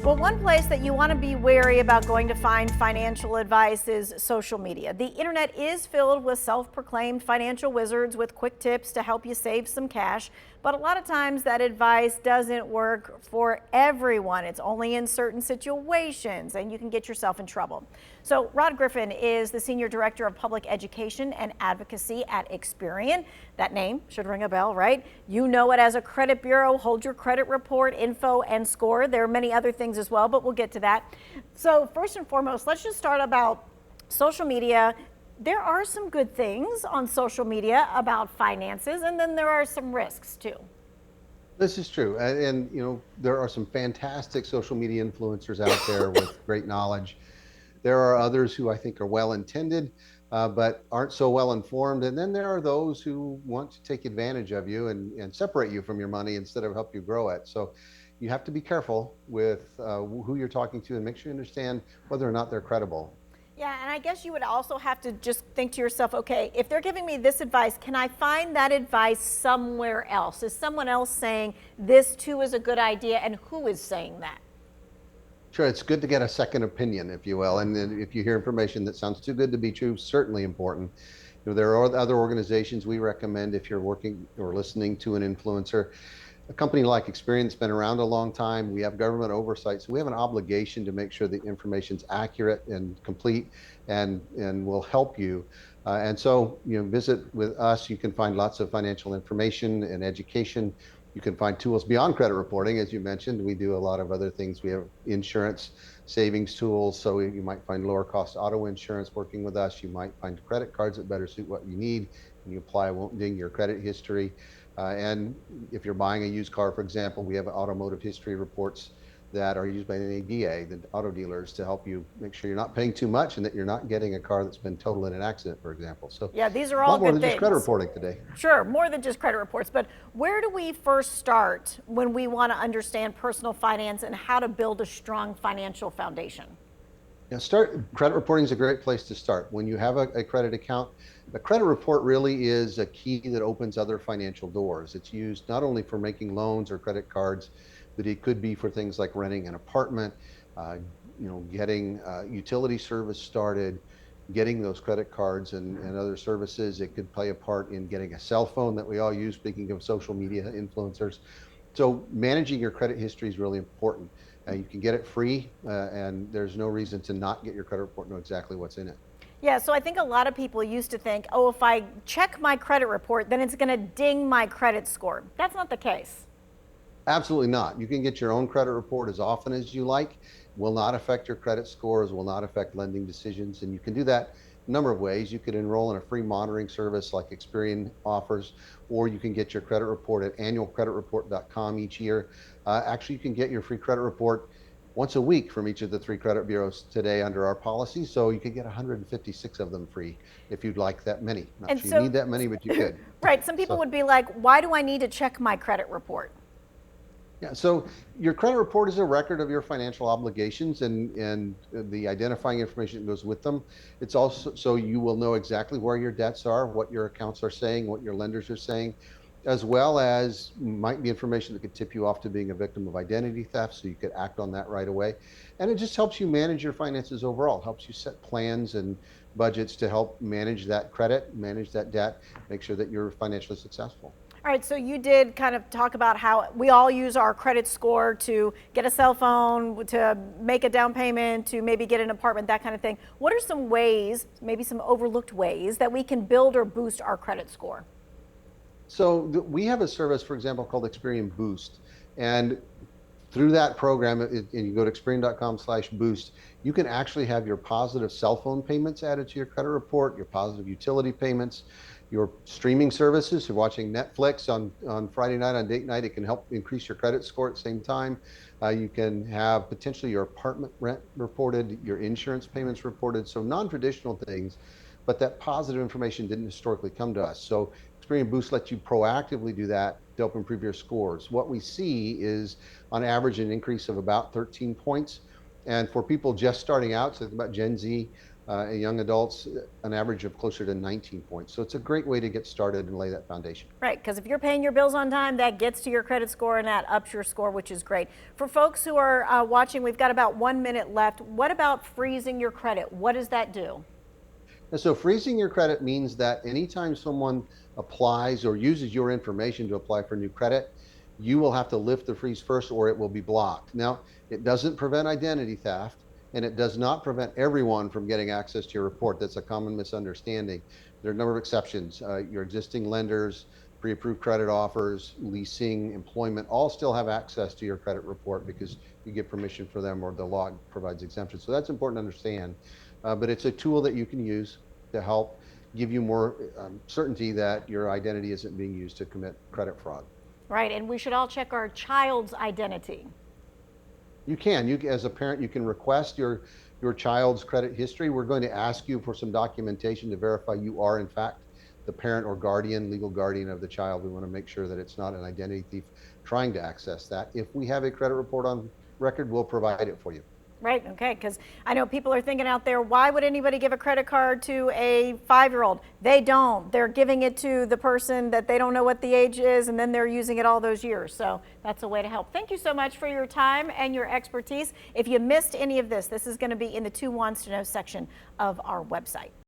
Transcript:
Well, one place that you want to be wary about going to find financial advice is social media. The internet is filled with self-proclaimed financial wizards with quick tips to help you save some cash. But a lot of times that advice doesn't work for everyone. It's only in certain situations and you can get yourself in trouble. So Rod Griffin is the Senior Director of Public Education and Advocacy at Experian. That name should ring a bell, right? You know it as a credit bureau. Hold your credit report, info, and score. There are many other things as well, but we'll get to that. So first and foremost, let's just start about social media. There are some good things on social media about finances, and then there are some risks too. This is true. And there are some fantastic social media influencers out there with great knowledge. There are others who I think are well-intended, but aren't so well-informed. And then there are those who want to take advantage of you and separate you from your money instead of help you grow it. So you have to be careful with who you're talking to and make sure you understand whether or not they're credible. Yeah, and I guess you would also have to just think to yourself, okay, if they're giving me this advice, can I find that advice somewhere else? Is someone else saying this too is a good idea, and who is saying that? Sure, it's good to get a second opinion, if you will. And then if you hear information that sounds too good to be true, certainly important. There are other organizations we recommend if you're working or listening to an influencer. A company like Experian's been around a long time. We have government oversight, so we have an obligation to make sure the information's accurate and complete and will help you. And so, visit with us. You can find lots of financial information and education. You can find tools beyond credit reporting, as you mentioned. We do a lot of other things. We have insurance savings tools, so you might find lower cost auto insurance working with us. You might find credit cards that better suit what you need, and you apply, won't ding your credit history. And if you're buying a used car, for example, we have automotive history reports that are used by the ADA, the auto dealers, to help you make sure you're not paying too much and that you're not getting a car that's been totaled in an accident, for example. So yeah, these are all more good than things. Just credit reporting today. Sure, more than just credit reports. But where do we first start when we want to understand personal finance and how to build a strong financial foundation? Credit reporting is a great place to start. When you have a credit account, the credit report really is a key that opens other financial doors. It's used not only for making loans or credit cards, but it could be for things like renting an apartment, getting utility service started, getting those credit cards and other services. It could play a part in getting a cell phone that we all use, speaking of social media influencers. So managing your credit history is really important. You can get it free, and there's no reason to not get your credit report and know exactly what's in it. Yeah, so I think a lot of people used to think, oh, if I check my credit report, then it's going to ding my credit score. That's not the case. Absolutely not. You can get your own credit report as often as you like. Will not affect your credit scores, will not affect lending decisions. And you can do that a number of ways. You could enroll in a free monitoring service like Experian offers, or you can get your credit report at annualcreditreport.com each year. Actually, you can get your free credit report once a week from each of the 3 credit bureaus today under our policy. So you could get 156 of them free if you'd like that many. Not sure you need that many, but you could. Right. Some people would be like, why do I need to check my credit report? Yeah, so your credit report is a record of your financial obligations and the identifying information that goes with them. It's also so you will know exactly where your debts are, what your accounts are saying, what your lenders are saying, as well as might be information that could tip you off to being a victim of identity theft, so you could act on that right away. And it just helps you manage your finances overall. It helps you set plans and budgets to help manage that credit, manage that debt, make sure that you're financially successful. All right, so you did kind of talk about how we all use our credit score to get a cell phone, to make a down payment, to maybe get an apartment, that kind of thing. What are some ways, maybe some overlooked ways, that we can build or boost our credit score? So we have a service, for example, called Experian Boost. And through that program, and you go to Experian.com/boost, you can actually have your positive cell phone payments added to your credit report, your positive utility payments, your streaming services. You're watching Netflix on Friday night, on date night, it can help increase your credit score at the same time. You can have potentially your apartment rent reported, your insurance payments reported. So non-traditional things, but that positive information didn't historically come to us. So Experian Boost lets you proactively do that to help improve your scores. What we see is on average an increase of about 13 points. And for people just starting out, so think about Gen Z, and young adults, an average of closer to 19 points. So it's a great way to get started and lay that foundation. Right, because if you're paying your bills on time, that gets to your credit score and that ups your score, which is great. For folks who are watching, we've got about 1 minute left. What about freezing your credit? What does that do? And so freezing your credit means that anytime someone applies or uses your information to apply for new credit, you will have to lift the freeze first or it will be blocked. Now, it doesn't prevent identity theft and it does not prevent everyone from getting access to your report. That's a common misunderstanding. There are a number of exceptions. Your existing lenders, pre-approved credit offers, leasing, employment, all still have access to your credit report because you get permission for them or the law provides exemptions. So that's important to understand. But it's a tool that you can use to help give you more certainty that your identity isn't being used to commit credit fraud. Right, and we should all check our child's identity. You can, as a parent, you can request your child's credit history. We're going to ask you for some documentation to verify you are in fact the parent or guardian, legal guardian of the child. We want to make sure that it's not an identity thief trying to access that. If we have a credit report on record, we'll provide it for you. Right, okay, because I know people are thinking out there, why would anybody give a credit card to a 5-year-old? They don't. They're giving it to the person that they don't know what the age is, and then they're using it all those years. So that's a way to help. Thank you so much for your time and your expertise. If you missed any of this, this is going to be in the 2 Wants to Know section of our website.